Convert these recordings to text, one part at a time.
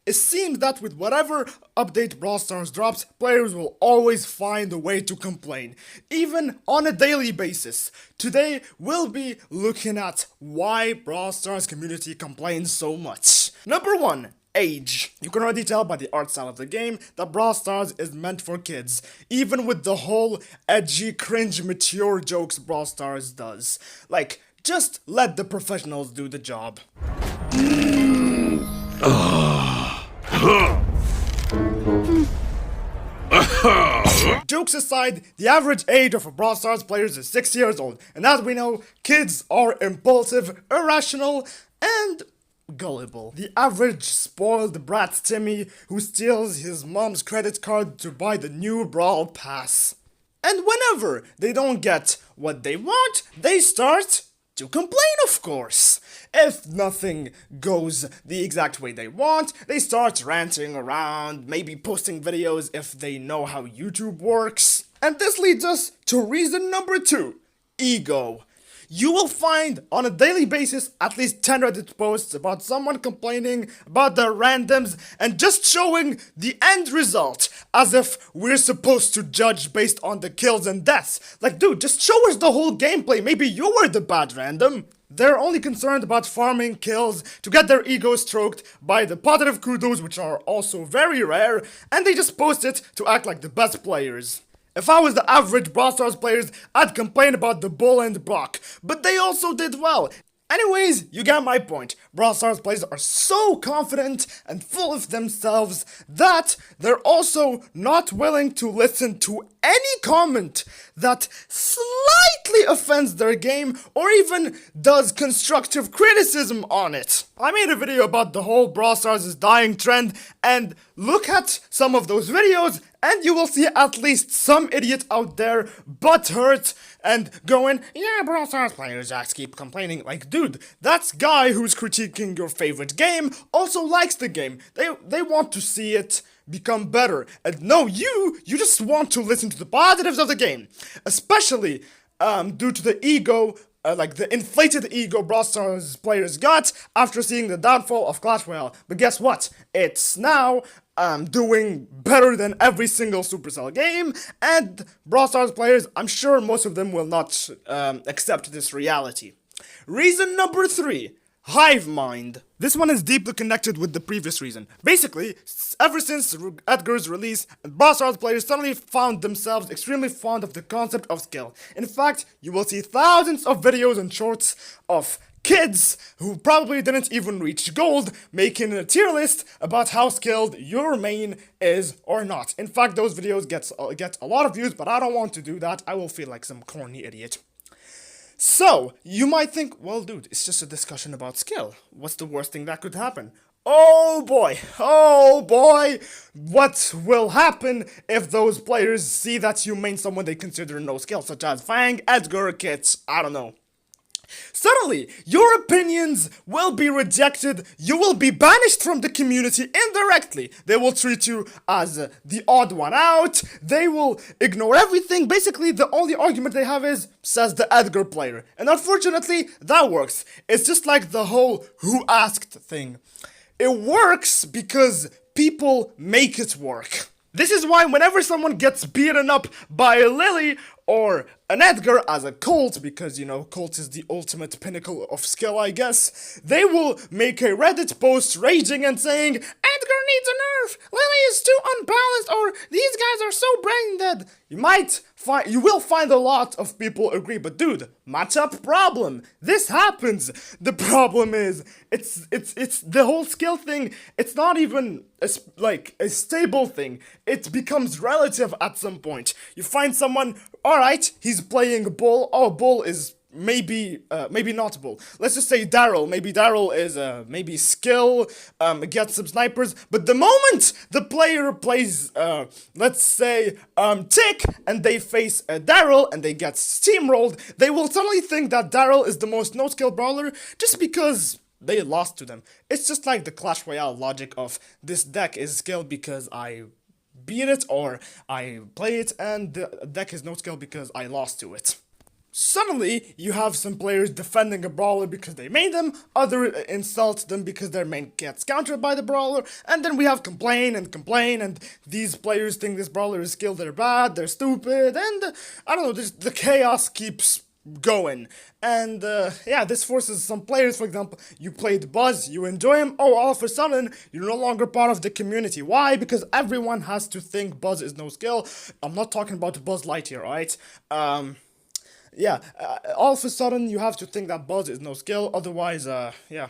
It seems that with whatever update Brawl Stars drops, players will always find a way to complain, even on a daily basis. Today, we'll be looking at why Brawl Stars community complains so much. Number 1. Age. You can already tell by the art style of the game that Brawl Stars is meant for kids, even with the whole edgy, cringe, mature jokes Brawl Stars does. Like, just let the professionals do the job. Jokes aside, the average age of a Brawl Stars players is 6 years old, and as we know, kids are impulsive, irrational, and gullible. The average spoiled brat Timmy who steals his mom's credit card to buy the new Brawl Pass. And whenever they don't get what they want, they start to complain, of course. If nothing goes the exact way they want, they start ranting around, maybe posting videos if they know how YouTube works. And this leads us to reason number 2, ego. You will find on a daily basis at least 10 Reddit posts about someone complaining about their randoms and just showing the end result as if we're supposed to judge based on the kills and deaths. Like, dude, just show us the whole gameplay. Maybe you were the bad random. They're only concerned about farming kills to get their ego stroked by the positive kudos, which are also very rare, and they just post it to act like the best players. If I was the average Brawl Stars players, I'd complain about the Bull and Brock, but they also did well. Anyways, you get my point. Brawl Stars players are so confident and full of themselves that they're also not willing to listen to any comment that slightly offends their game or even does constructive criticism on it. I made a video about the whole Brawl Stars is dying trend, and look at some of those videos and you will see at least some idiot out there butthurt and going, yeah, Brawl Stars players just keep complaining. Like, dude, that guy who's critiquing your favorite game also likes the game. They want to see it become better. And no, you just want to listen to the positives of the game. Especially due to the ego, like the inflated ego Brawl Stars players got after seeing the downfall of Clash Royale. But guess what? It's now doing better than every single Supercell game, and Brawl Stars players, I'm sure most of them will not accept this reality. Reason number 3. Hive mind. This one is deeply connected with the previous reason. Basically, ever since Edgar's release, Brawl Stars players suddenly found themselves extremely fond of the concept of skill. In fact, you will see thousands of videos and shorts of kids who probably didn't even reach gold making a tier list about how skilled your main is or not. In fact, those videos get a lot of views, but I don't want to do that. I will feel like some corny idiot. So, you might think, well, dude, it's just a discussion about skill. What's the worst thing that could happen? Oh boy, what will happen if those players see that you main someone they consider no skill, such as Fang, Edgar, Kits, I don't know. Suddenly, your opinions will be rejected, you will be banished from the community indirectly. They will treat you as the odd one out, they will ignore everything. Basically, the only argument they have is, says the Edgar player. And unfortunately, that works. It's just like the whole who asked thing. It works because people make it work. This is why whenever someone gets beaten up by a Lily or an Edgar as a Colt, because, you know, Colt is the ultimate pinnacle of skill, I guess, they will make a Reddit post raging and saying, Edgar needs a nerf, Lily is too unbalanced, or these guys are so brain dead. You will find a lot of people agree, but dude, matchup problem. This happens. The problem is, it's the whole skill thing, it's not even a stable thing. It becomes relative at some point. You find someone, alright, he's playing Bull. Oh, Bull is maybe not Bull. Let's just say Daryl. Maybe Daryl is maybe skill, gets some snipers. But the moment the player plays, let's say Tick, and they face Daryl and they get steamrolled, they will suddenly think that Daryl is the most no-skill brawler just because they lost to them. It's just like the Clash Royale logic of this deck is skilled because I beat it, or I play it and the deck is no skill because I lost to it. Suddenly, you have some players defending a brawler because they made them, other insult them because their main gets countered by the brawler, and then we have complain, and these players think this brawler is skilled, they're bad, they're stupid, and I don't know, the chaos keeps going. And yeah, this forces some players, for example, you played Buzz, you enjoy him, oh, all of a sudden, you're no longer part of the community. Why? Because everyone has to think Buzz is no skill. I'm not talking about Buzz Lightyear, alright? Yeah, all of a sudden you have to think that Buzz is no skill, otherwise, yeah,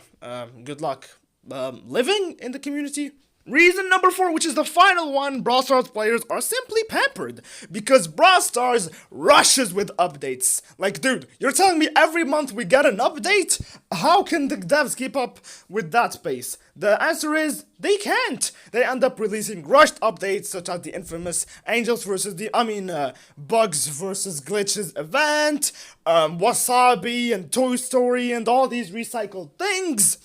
good luck living in the community. Reason number 4, which is the final one, Brawl Stars players are simply pampered because Brawl Stars rushes with updates. Like, dude, you're telling me every month we get an update? How can the devs keep up with that pace? The answer is, they can't. They end up releasing rushed updates such as the infamous Angels versus Bugs versus Glitches event, Wasabi and Toy Story and all these recycled things.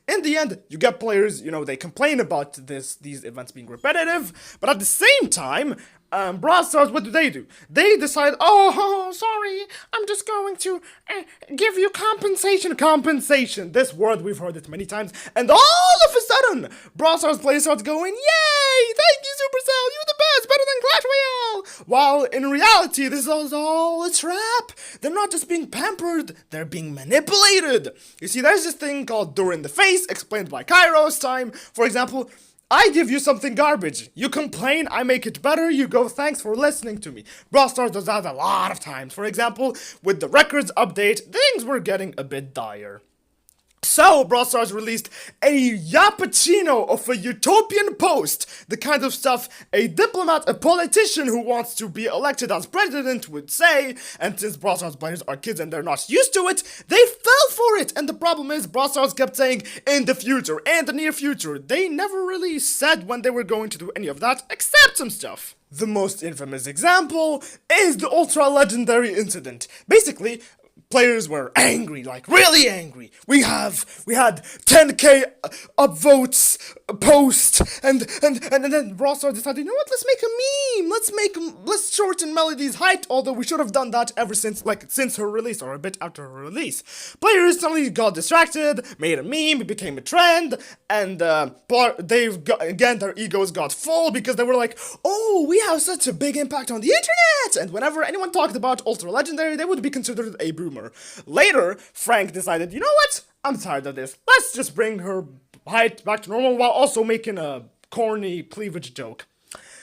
In the end, you get players, they complain about these events being repetitive, but at the same time, Brawl Stars, what do? They decide, oh, sorry, I'm just going to give you compensation. Compensation, this word, we've heard it many times, and all of a sudden, Brawl Stars players start going, yay, thank you, Supercell, you're the best, better than Clash Royale! While in reality, this is all a trap. They're not just being pampered, they're being manipulated. You see, there's this thing called door in the face, explained by Kairos time. For example, I give you something garbage. You complain, I make it better, you go, thanks for listening to me. Brawl Stars does that a lot of times. For example, with the records update, things were getting a bit dire. So, Brawl Stars released a yappuccino of a utopian post, the kind of stuff a diplomat, a politician who wants to be elected as president would say, and since Brawl Stars players are kids and they're not used to it, they fell for it, and the problem is Brawl Stars kept saying, in the future, and the near future. They never really said when they were going to do any of that, except some stuff. The most infamous example is the Ultra Legendary incident. Basically, players were angry, like really angry. We had 10k upvotes post, and then Brawl Stars decided, you know what? Let's make a meme. Let's shorten Melody's height. Although we should have done that ever since her release or a bit after her release. Players suddenly got distracted, made a meme, it became a trend, and their egos got full because they were like, oh, we have such a big impact on the internet. And whenever anyone talked about Ultra Legendary, they would be considered a boomer. Later, Frank decided, you know what? I'm tired of this. Let's just bring her height back to normal while also making a corny cleavage joke.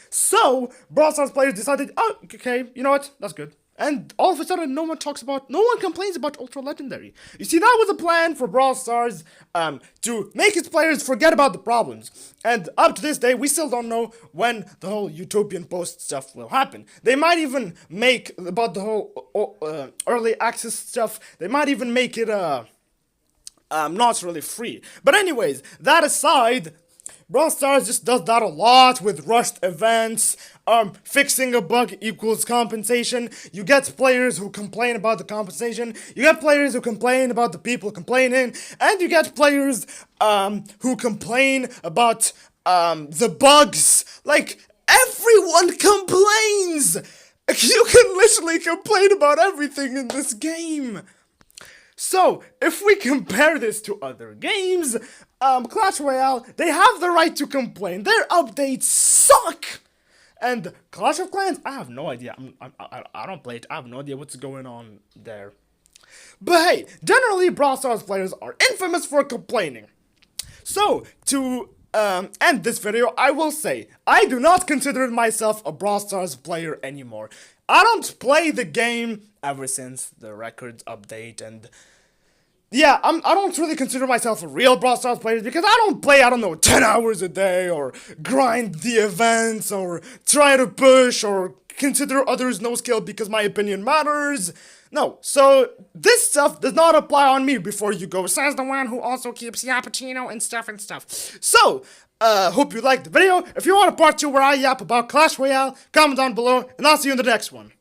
So, Brawl Stars players decided, oh, okay, you know what? That's good. And all of a sudden, no one complains about Ultra Legendary. You see, that was a plan for Brawl Stars to make its players forget about the problems. And up to this day, we still don't know when the whole Utopian Post stuff will happen. They might even make, about the whole early access stuff, they might even make it not really free. But anyways, that aside, Brawl Stars just does that a lot with rushed events. Fixing a bug equals compensation. You get players who complain about the compensation. You get players who complain about the people complaining. And you get players who complain about the bugs. Like, everyone complains! You can literally complain about everything in this game. So, if we compare this to other games, Clash Royale, they have the right to complain. Their updates suck! And Clash of Clans, I have no idea. I don't play it. I have no idea what's going on there. But hey, generally, Brawl Stars players are infamous for complaining. So, to end this video, I will say, I do not consider myself a Brawl Stars player anymore. I don't play the game ever since the records update, and yeah, I don't really consider myself a real Brawl Stars player because I don't play, 10 hours a day, or grind the events, or try to push, or consider others no skill because my opinion matters. No, so this stuff does not apply on me before you go, says the one who also keeps Yappuccino and stuff. So, hope you liked the video. If you want a part 2 where I yap about Clash Royale, comment down below, and I'll see you in the next one.